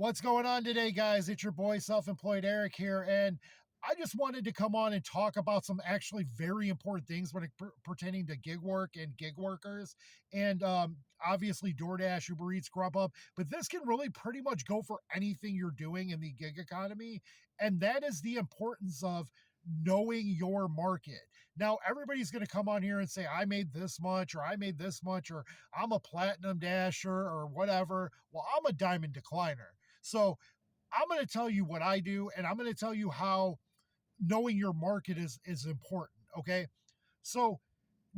What's going on today, guys? It's your boy, Self-Employed Eric here, and I just wanted to come on and talk about some actually very important things when pertaining to gig work and gig workers, and obviously DoorDash, Uber Eats, Grubhub. But this can really pretty much go for anything you're doing in the gig economy, and that is the importance of knowing your market. Now, everybody's going to come on here and say, I made this much, or I made this much, or I'm a platinum dasher, or whatever. Well, I'm a diamond decliner. So I'm going to tell you what I do, and I'm going to tell you how knowing your market is important. Okay. So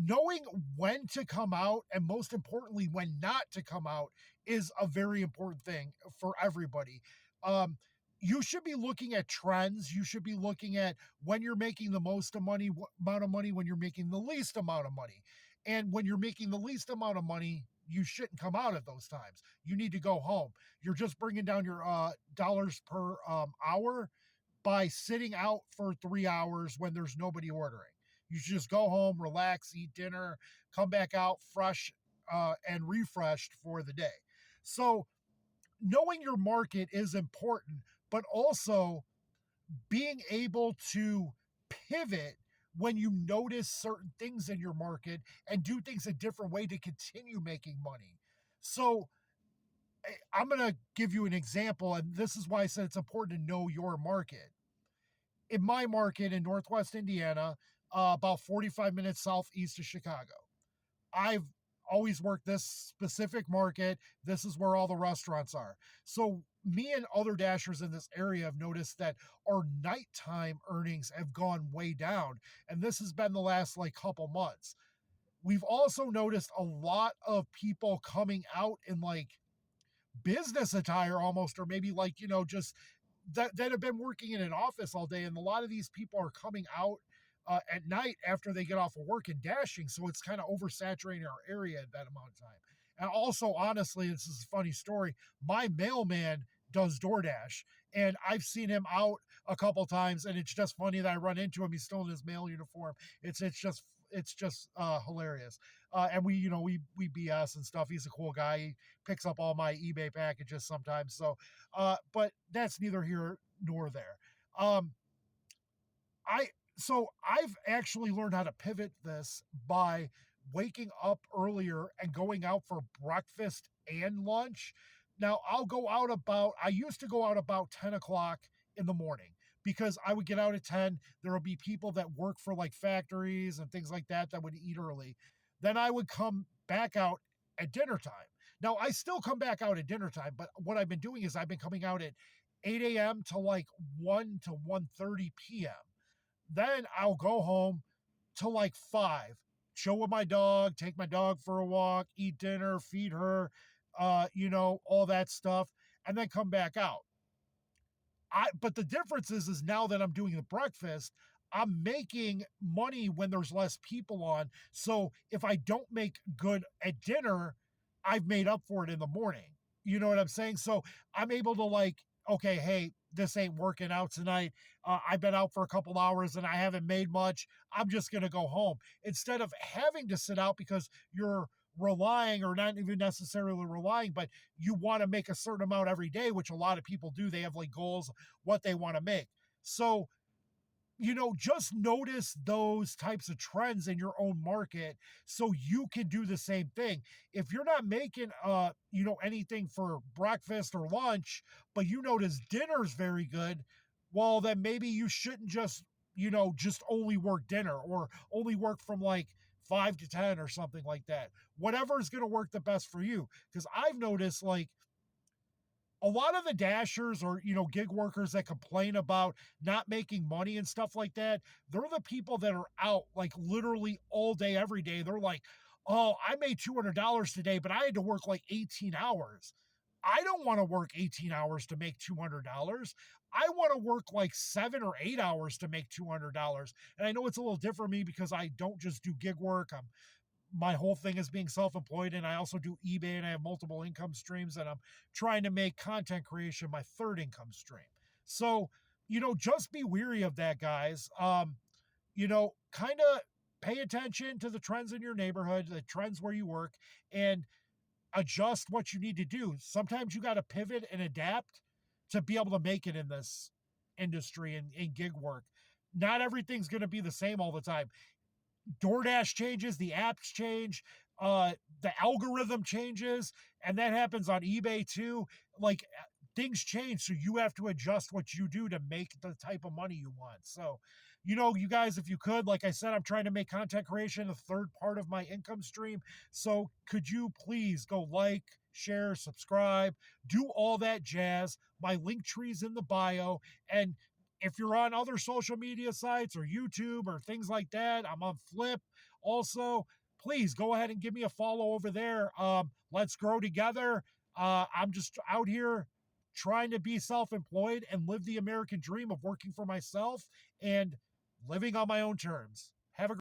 knowing when to come out and most importantly, when not to come out is a very important thing for everybody. You should be looking at trends. You should be looking at when you're making the most amount of money, when you're making the least amount of money. And when you're making the least amount of money, you shouldn't come out at those times. You need to go home. You're just bringing down your dollars per hour by sitting out for 3 hours when there's nobody ordering. You should just go home, relax, eat dinner, come back out fresh and refreshed for the day. So knowing your market is important, but also being able to pivot when you notice certain things in your market and do things a different way to continue making money. So I'm going to give you an example, and this is why I said it's important to know your market. In my market in Northwest Indiana, about 45 minutes southeast of Chicago, I've always worked this specific market. This is where all the restaurants are. So me and other dashers in this area have noticed that our nighttime earnings have gone way down. And this has been the last couple months. We've also noticed a lot of people coming out in business attire almost, or maybe just that have been working in an office all day. And a lot of these people are coming out at night after they get off of work and dashing. So it's kind of oversaturating our area at that amount of time. And also, honestly, this is a funny story. My mailman does DoorDash, and I've seen him out a couple times, and it's just funny that I run into him. He's still in his mail uniform. It's just hilarious. And we BS and stuff. He's a cool guy. He picks up all my eBay packages sometimes. So, but that's neither here nor there. So I've actually learned how to pivot this by waking up earlier and going out for breakfast and lunch. Now I used to go out about 10 o'clock in the morning because I would get out at 10. There would be people that work for factories and things like that would eat early. Then I would come back out at dinner time. Now I still come back out at dinner time, but what I've been doing is I've been coming out at 8 a.m. to 1 to 1:30 p.m. Then I'll go home till 5, chill with my dog, take my dog for a walk, eat dinner, feed her, all that stuff, and then come back out. But the difference is now that I'm doing the breakfast, I'm making money when there's less people on. So if I don't make good at dinner, I've made up for it in the morning. You know what I'm saying? So I'm able to okay, hey, this ain't working out tonight. I've been out for a couple hours and I haven't made much. I'm just going to go home instead of having to sit out because you're relying, or not even necessarily relying, but you want to make a certain amount every day, which a lot of people do. They have goals, what they want to make. So, just notice those types of trends in your own market so you can do the same thing. If you're not making, anything for breakfast or lunch, but you notice dinner's very good, well, then maybe you shouldn't just only work dinner or only work from 5 to 10 or something like that. Whatever is going to work the best for you. Because I've noticed a lot of the dashers or, gig workers that complain about not making money and stuff like that, they're the people that are out literally all day, every day. They're like, oh, I made $200 today, but I had to work 18 hours. I don't want to work 18 hours to make $200. I want to work 7 or 8 hours to make $200. And I know it's a little different for me because I don't just do gig work. My whole thing is being self-employed, and I also do eBay, and I have multiple income streams, and I'm trying to make content creation my third income stream. So, just be weary of that, guys. Kind of pay attention to the trends in your neighborhood, the trends where you work, and adjust what you need to do. Sometimes you got to pivot and adapt to be able to make it in this industry and in gig work. Not everything's going to be the same all the time. DoorDash changes, the apps change, the algorithm changes, and that happens on eBay too. Like things change, so you have to adjust what you do to make the type of money you want. So, you guys, if you could, like I said, I'm trying to make content creation a third part of my income stream. So, could you please go like, share, subscribe, do all that jazz? My link tree's in the bio, and if you're on other social media sites or YouTube or things like that, I'm on Flip also. Please go ahead and give me a follow over there. Let's grow together. I'm just out here trying to be self-employed and live the American dream of working for myself and living on my own terms. Have a